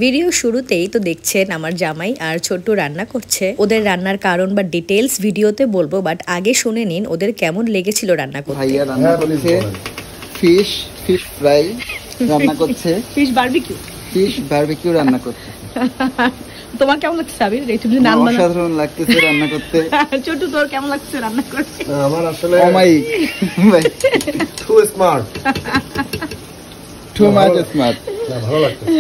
Video শুরুতেই তো দেখছেন আমার জামাই আর ছোট্ট রান্না করছে। ওদের রান্নার কারণ বা ডিটেইলস ভিডিওতে বলবো, বাট আগে শুনে নিন ওদের কেমন লেগেছিল রান্না করতে। ভাইয়া রান্না করছে ফিশ ফ্রাই রান্না করছে, ফিশ বারবিকিউ রান্না করছে। তোমার কেমন লাগছে সাবির? একটু নাম বলো। অসাধারণ লাগতেছে রান্না করতে। ছোট তোর কেমন লাগছে রান্না করতে? আমার আসলে too smart, too much smart, ভালো লাগতেছে।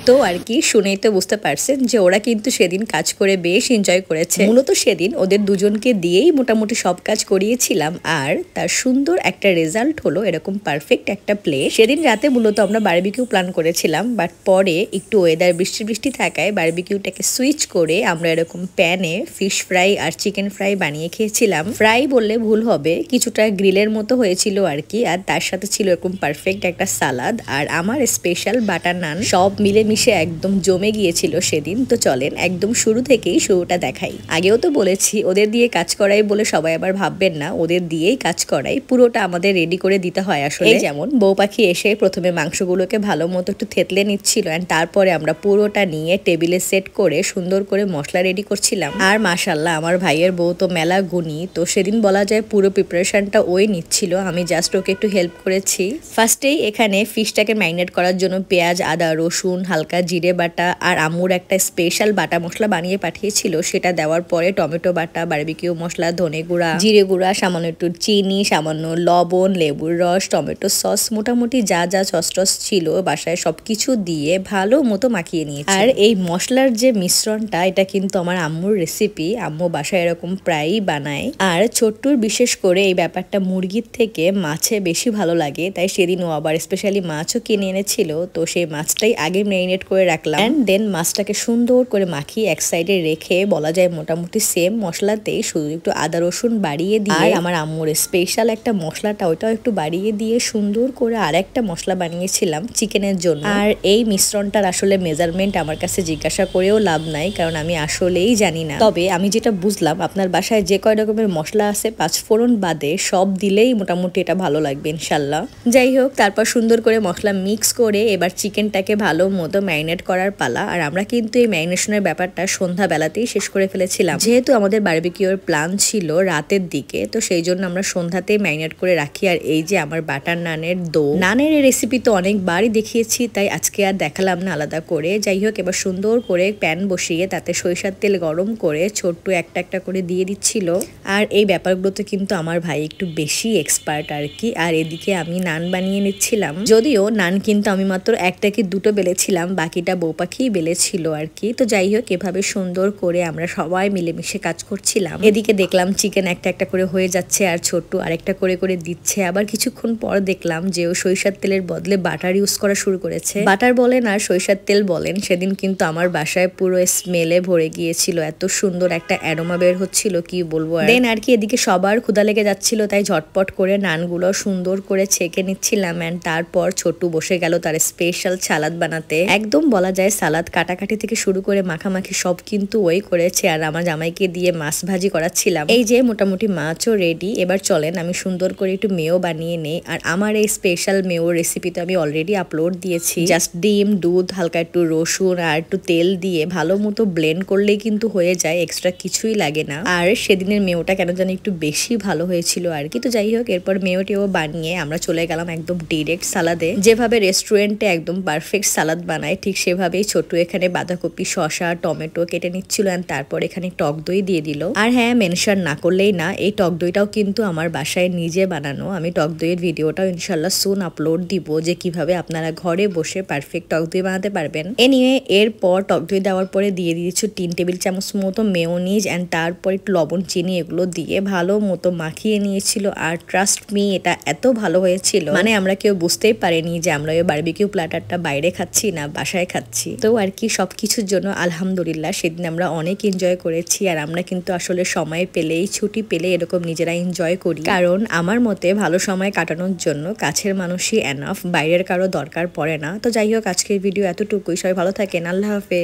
তো আর কি শুনেই তো বুঝতে পারছেন যে ওরা কিন্তু সেদিন কাজ করে বেশ এনজয় করেছে। মূলত সেদিন ওদের দুজনকে দিয়েই মোটামুটি সব কাজ করিয়েছিলাম, আর তার সুন্দর একটা রেজাল্ট হলো এরকম পারফেক্ট একটা প্লে। সেদিন রাতে মূলত আমরা বারবিকিউ প্ল্যান করেছিলাম, বাট পরে একটু ওয়েদার বৃষ্টি থাকায় বারবিকিউটাকে সুইচ করে আমরা এরকম প্যানে ফিশ ফ্রাই আর চিকেন ফ্রাই বানিয়ে খেয়েছিলাম। ফ্রাই বললে ভুল হবে, কিছুটা গ্রিলের মতো হয়েছিল আর কি, আর তার সাথে ছিল এরকম পারফেক্ট একটা সালাদ আর আমার স্পেশাল বাটার নান। সব মিলে মিশে একদম জমে গিয়েছিল সেদিন। তো চলেন একদম শুরু থেকেই শুরুটা দেখাই। আগেও তো বলেছি ওদের দিয়ে কাজ করাই বলে সবাই আবার ভাববেন না, ওদের দিয়েই কাজ করাই, পুরোটা আমাদের রেডি করে দিতে হয় আসলে। যেমন বউ পাখি এসে প্রথমে মাংসগুলোকে ভালো মতো একটু থেতলে নিচ্ছিল, অ্যান্ড তারপরে আমরা পুরোটা নিয়ে টেবিলে সেট করে সুন্দর করে মশলা রেডি করছিলাম। আর মাশাল্লাহ আমার ভাইয়ের বউ তো মেলা গুণী, তো সেদিন বলা যায় পুরো প্রিপারেশনটা ওই নিচ্ছিল, আমি জাস্ট ওকে একটু হেল্প করেছি। ফার্স্টেই এখানে ফিশটাকে ম্যারিনেট করার জন্য পেঁয়াজ, আদা, রসুন, হালকা জিরে বাটা আর আম্মুর একটা স্পেশাল বাটা মশলা বানিয়ে পাঠিয়েছিল, সেটা দেওয়ার পরে টমেটো বাটা, বারবিকিউ মশলা, ধনে গুঁড়া, জিরে গুঁড়া, সামান্য একটু চিনি, সামান্য লবণ, লেবুর রস, টমেটো সস, মোটামুটি যা যা সস ছিল বাসায় সবকিছু দিয়ে ভালো মতো মাখিয়ে নিয়েছি। আর এই মশলার যে মিশ্রণটা এটা কিন্তু আমার আম্মুর রেসিপি, আম্মু বাসায় এরকম প্রায়ই বানায়। আর ছোট্টুর বিশেষ করে এই ব্যাপারটা মুরগির থেকে মাছে বেশি ভালো লাগে, তাই সেদিন ও আবার স্পেশালি মাছও কিনে এনেছিল, তো সেই মাছটাই আগে ম্যারিনেট করে রাখলাম, এন্ড দেন মাছটাকে সুন্দর করে মাখিয়ে এক সাইডে রেখে বলা যায় মোটামুটি সেম মশলাতেই শুধু একটু আদা রসুন বাড়িয়ে দিয়ে আমার আম্মুর স্পেশাল একটা মশলাটা ওইটাও একটু বাড়িয়ে দিয়ে সুন্দর করে আর একটা মশলা বানিয়েছিলাম চিকেনের জন্য। আর এই মিশ্রণটার আসলে মেজারমেন্ট আমার কাছে জিজ্ঞাসা করেও লাভ নাই, কারণ আমি আসলেই জানি না। তবে আমি যেটা বুঝলাম আপনার বাসায় যে কয় রকমের মশলা আছে 5 ফোড়ন বাদে সব দিলেই মোটামুটি এটা ভালো লাগবে ইনশাল্লাহ। যাই হোক, তারপর সুন্দর করে মশলা মিক্স করে এবার চিকেনটাকে ভালো মতো ম্যারিনেট করার পালা। আর আমরা কিন্তু এই ম্যারিনেশনের ব্যাপারটা সন্ধ্যা বেলাতেই শেষ করে ফেলেছিলাম, যেহেতু আমাদের বারবিকিউর প্ল্যান ছিল রাতের দিকে, তো সেই জন্য আমরা সন্ধ্যাতেই ম্যারিনেট করে রাখি। আর এই যে আমার বাটার নানের নানের রেসিপি তো অনেকবারই দেখিয়েছি, তাই আজকে আর দেখালাম না আলাদা করে। যাই হোক, এবার সুন্দর করে প্যান বসিয়ে তাতে সরিষার তেল গরম করে ছোট্ট একটা একটা করে দিয়ে দিচ্ছিল। আর এই ব্যাপারগুলোতে কিন্তু আমার ভাই একটু বেশি এক্সপার্ট আর কি। আর এদিকে আমি নান বানিয়ে নিচ্ছিলাম, যদিও নান কিন্তু আমি মাত্র একটা কি দুটো বেলেছিলাম, বাকিটা বউ পাখি বেলেছিল আর কি। তো যাই হোক, এভাবে সুন্দর করে আমরা সবাই মিলেমিশে কাজ করছিলাম। এদিকে দেখলাম চিকেন একটা একটা করে হয়ে যাচ্ছে আর ছোট্ট আরেকটা করে করে দিচ্ছে। আবার কিছুক্ষণ পর দেখলাম যে ও সরিষার তেলের বদলে বাটার ইউজ করা শুরু করেছে। বাটার বলেন আর সরিষার তেল বলেন, সেদিন কিন্তু আমার বাসায় পুরো স্মেলে ভরে গিয়েছিল, এত সুন্দর একটা অ্যারোমা বের হচ্ছিল কি বলবো। দেন আর কি এদিকে সবার ক্ষুধা লেগে যাচ্ছিল, তাই ঝটপট করে নানগুলো সুন্দর করে ছেঁকে নিচ্ছিলাম। অ্যান্ড তারপর ছোট্টু বসে গেল তার স্পেশাল সালাদ বানাতে। একদম বলা যায় সালাদ কাটাকাটি থেকে শুরু করে মাখামাখি সব কিন্তু ওই করেছে, আর আমার জামাইকে দিয়ে মাছ ভাজি করাচ্ছিলাম। এই যে মোটামুটি মাছও রেডি। এবার চলেন আমি সুন্দর করে একটু মেও বানিয়ে নেই। আর আমার এই স্পেশাল মেও রেসিপি তো আমি অলরেডি আপলোড দিয়েছি। জাস্ট ডিম, দুধ, হালকা একটু রসুন আর একটু তেল দিয়ে ভালো মতো ব্লেন্ড করলেই কিন্তু হয়ে যায়, এক্সট্রা কিছুই লাগে না। আর সেদিনের মেওটা কেন জানি একটু বেশি ভালো হয়েছিল আর কি। তো যাই হোক, এরপর মেওটিও বানিয়ে আমরা চলে গেলাম একদম ডিরেক্ট সালাদে। যেভাবে রেস্টুরেন্টে একদম পারফেক্ট সালাদ বানায় ঠিক সেভাবেই ছোট্ট এখানে বাঁধাকপি, শসা, টমেটো কেটে নিচ্ছিল, আর তারপর এখানে টক দই দিয়ে দিল। আর হ্যাঁ, মেনশন না করলেই না, এই টক দইটাও কিন্তু আমার বাসায় নিজে বানানো। আমি টক দইয়ের ভিডিওটাও ইনশাল্লাহ সুন আপলোড দিব, যে কিভাবে আপনারা ঘরে বসে পারফেক্ট টক দই বানাতে পারবেন। এনিওয়ে, এরপর টক দই দেওয়ার পরে দিয়ে দিয়েছি 3 টেবিল চামচ মতো মেয়োনিজ, অ্যান্ড তারপর একটু লবণ, চিনি এগুলো দিয়ে ভালো মতো মাখিয়ে নিয়েছিল। আর ট্রাস্ট মি, এটা এত ভালো হয়েছিল, মানে আমরা কেউ বুঝতেই পারিনি যে আমরা ওই বারবিকিউ প্ল্যাটারটা বাইরে খাচ্ছি না বাসায় খাচ্ছি। তো আর কি সবকিছুর জন্য আলহামদুলিল্লাহ সেদিন আমরা অনেক এনজয় করেছি। আর আমরা কিন্তু আসলে সময় পেলেই, ছুটি পেলে এরকম নিজেরা এনজয় করি, কারণ আমার মতে ভালো সময় কাটানোর জন্য কাছের মানুষই এনাফ, বাইরের কারো দরকার পড়ে না। তো যাই হোক, আজকের ভিডিও এতটুকুই। সবাই ভালো থাকেন, আল্লাহ হাফেজ।